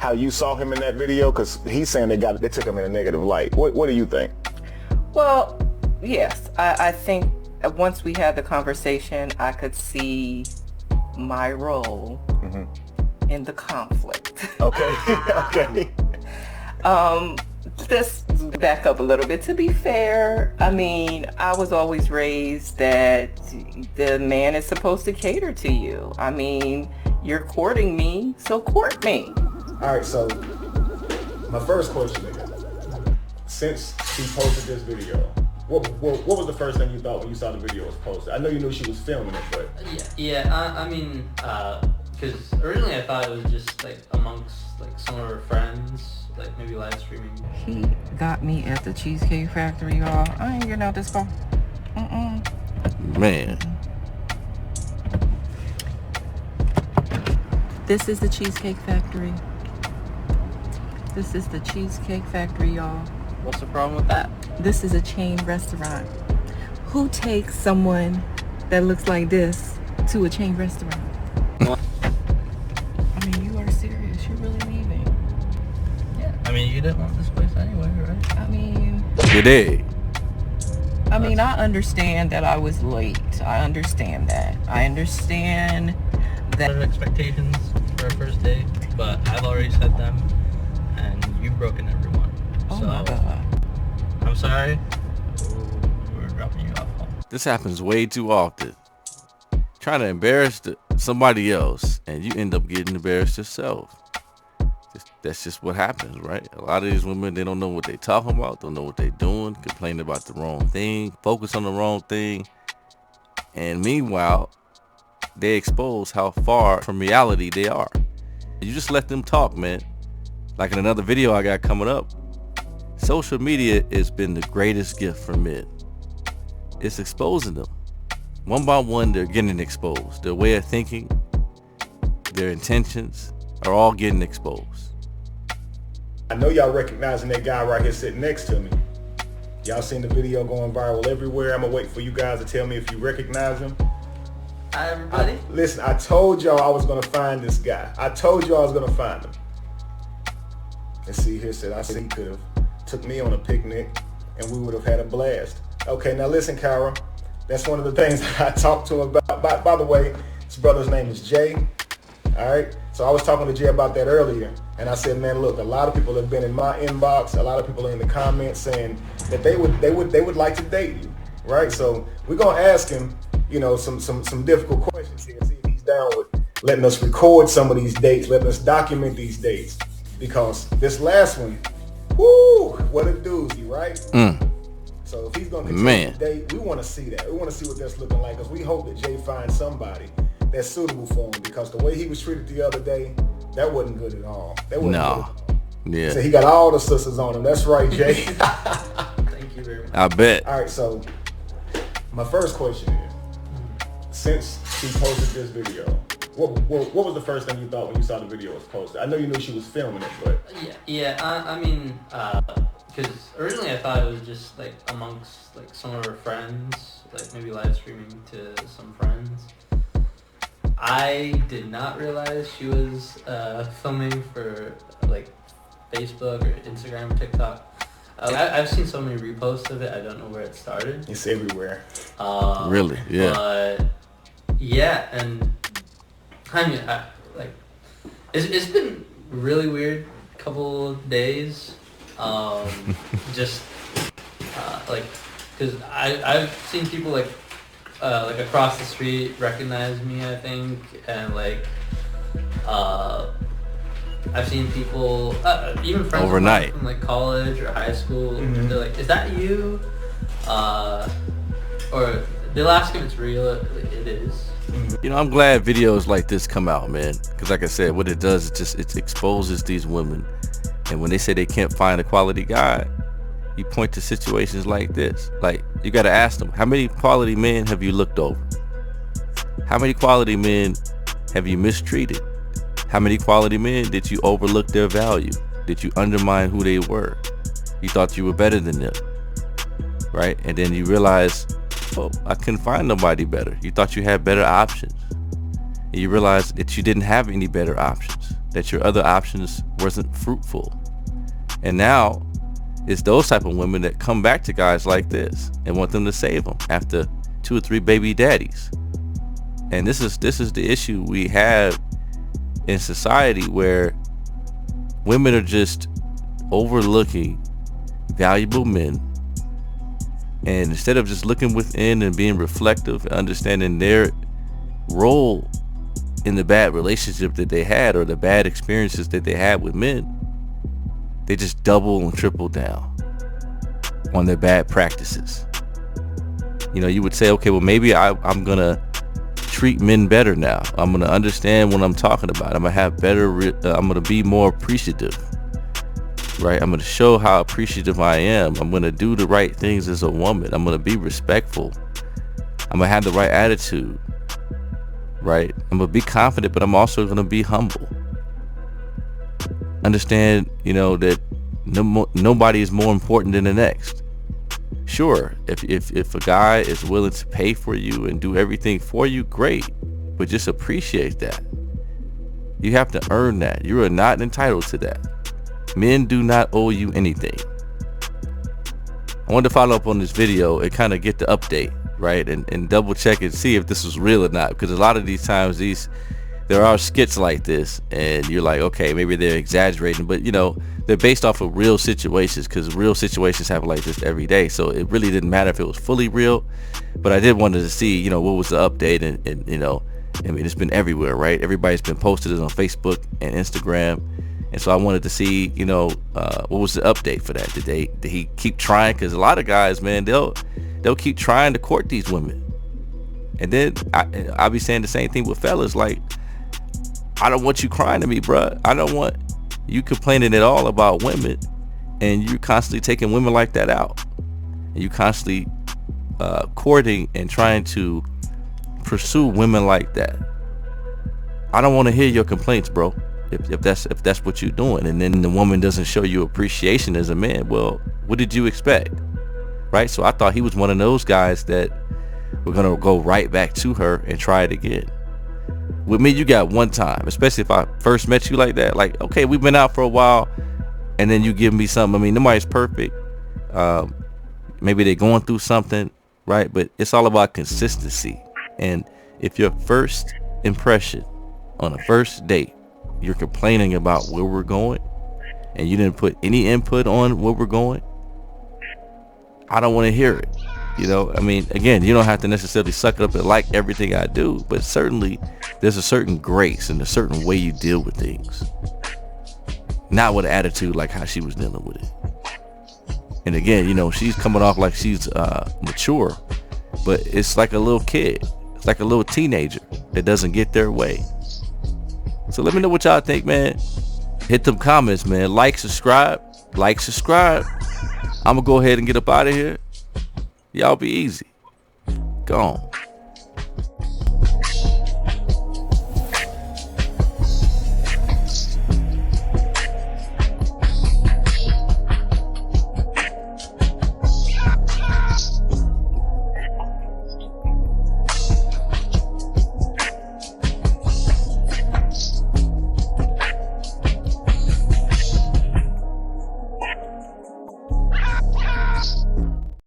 how you saw him in that video? Because he's saying they took him in a negative light. What do you think? Well, yes, I think once we had the conversation, I could see my role in the conflict. Okay. Okay. Let's back up a little bit. To be fair, I mean, I was always raised that the man is supposed to cater to you. I mean, you're courting me, so court me. All right, so my first question is, since she posted this video, what was the first thing you thought when you saw the video was posted? I know you knew she was filming it, but... I mean, because originally I thought it was just, like, amongst, like, some of her friends, like, maybe live streaming. He got me at the Cheesecake Factory, y'all. I ain't getting out this car. Man. This is the Cheesecake Factory. This is the Cheesecake Factory, y'all. What's the problem with that? This is a chain restaurant. Who takes someone that looks like this to a chain restaurant? I mean, you are serious. You really leaving? Yeah. I mean, you didn't want this place anyway, right? I mean... You did. I mean, I understand that I was late. I understand that. I understand that... expectations for our first date, but I've already set them, and you've broken every one. Oh so, my God. I'm sorry. We're dropping you off home. This happens way too often. Trying to embarrass somebody else, and you end up getting embarrassed yourself. That's just what happens, right? A lot of these women, they don't know what they talking about, don't know what they doing, complain about the wrong thing, focus on the wrong thing, and meanwhile, they expose how far from reality they are. You just let them talk, man. Like in another video I got coming up, social media has been the greatest gift for men. It's exposing them. One by one, they're getting exposed. Their way of thinking, their intentions are all getting exposed. I know y'all recognizing that guy right here sitting next to me. Y'all seen the video going viral everywhere. I'm gonna wait for you guys to tell me if you recognize him. Hi, everybody. Listen, I told y'all I was gonna find this guy. I told you I was gonna find him. And see here, said I said he could have took me on a picnic and we would have had a blast. Okay, now listen, Kyra. That's one of the things I talked to him about. By the way, his brother's name is Jay. All right. So I was talking to Jay about that earlier, and I said, man, look, a lot of people have been in my inbox. A lot of people are in the comments saying that they would like to date you, right? So we're gonna ask him, you know, some difficult questions here, see if he's down with letting us record some of these dates, letting us document these dates, because this last one, whoo, what a doozy, right? So if he's gonna continue to date, we want to see that. We want to see what that's looking like, because we hope that Jay finds somebody that's suitable for him, because the way he was treated the other day, that wasn't good at all. That wasn't good at all. Yeah. So he got all the sisters on him. That's right, Jay. Thank you very much. I bet. All right, so my first question is, since she posted this video, what was the first thing you thought when you saw the video was posted? I know you knew she was filming it, but... I mean, because originally I thought it was just, like, amongst, like, some of her friends, like, maybe live streaming to some friends. I did not realize she was filming for, like, Facebook or Instagram or TikTok. I've seen so many reposts of it, I don't know where it started. It's everywhere. Really? Yeah. But, yeah, and, I mean, it's been really weird couple of days. Just, like, because I've seen people, like across the street recognize me, I think, and, like, I've seen people, even friends overnight from, like, college or high school, they're like, is that you? Or they'll ask if it's real. It is. You know, I'm glad videos like this come out, man, because like I said, what it does is it exposes these women, and when they say they can't find a quality guy, you point to situations like this. Like, you got to ask them, how many quality men have you looked over? How many quality men have you mistreated? How many quality men did you overlook their value? Did you undermine who they were? You thought you were better than them, right? And then you realize, oh, I couldn't find nobody better. You thought you had better options. And you realize that you didn't have any better options. that your other options wasn't fruitful. And now it's those type of women that come back to guys like this and want them to save them after 2 or 3 baby daddies. And this is the issue we have in society, where women are just overlooking valuable men, and instead of just looking within and being reflective and understanding their role in the bad relationship that they had or the bad experiences that they had with men, they just double and triple down on their bad practices. You know, you would say, okay, well, maybe I'm gonna treat men better now. I'm gonna understand what I'm talking about. I'm gonna have better I'm gonna be more appreciative, right? I'm gonna show how appreciative I am. I'm gonna do the right things as a woman. I'm gonna be respectful. I'm gonna have the right attitude, right? I'm gonna be confident, but I'm also gonna be humble. Understand, you know, that nobody is more important than the next. Sure, if a guy is willing to pay for you and do everything for you, great, but just appreciate that. You have to earn that. You are not entitled to that. Men do not owe you anything. I wanted to follow up on this video and kind of get the update, right, and double check and see if this was real or not, because a lot of these times there are skits like this and you're like, okay, maybe they're exaggerating, but you know, they're based off of real situations, because real situations happen like this every day. So it really didn't matter if it was fully real, but I did wanted to see, you know, what was the update. And you know, I mean, it's been everywhere, right? Everybody's been posted it on Facebook and Instagram. And so I wanted to see, you know, what was the update for that? Did he keep trying? Because a lot of guys, man, they'll keep trying to court these women. And then I'll be saying the same thing with fellas, like, I don't want you crying to me, bruh. I don't want you complaining at all about women, and you're constantly taking women like that out, and you constantly courting and trying to pursue women like that. I don't want to hear your complaints, bro. If that's what you're doing, and then the woman doesn't show you appreciation as a man, well, what did you expect, right? So I thought he was one of those guys that were gonna go right back to her and try it again. With me, you got one time, especially if I first met you like that. Like, okay, we've been out for a while, and then you give me something. I mean, nobody's perfect. Maybe they're going through something, right? But it's all about consistency. And if your first impression on a first date, you're complaining about where we're going, and you didn't put any input on where we're going, I don't want to hear it. You know, I mean, again, you don't have to necessarily suck it up and like everything I do, but certainly there's a certain grace and a certain way you deal with things. Not with an attitude like how she was dealing with it. And again, you know, she's coming off like she's mature, but it's like a little kid. It's like a little teenager that doesn't get their way. So let me know what y'all think, man. Hit them comments, man. Like, subscribe. I'm gonna go ahead and get up out of here. Y'all be easy. Gone.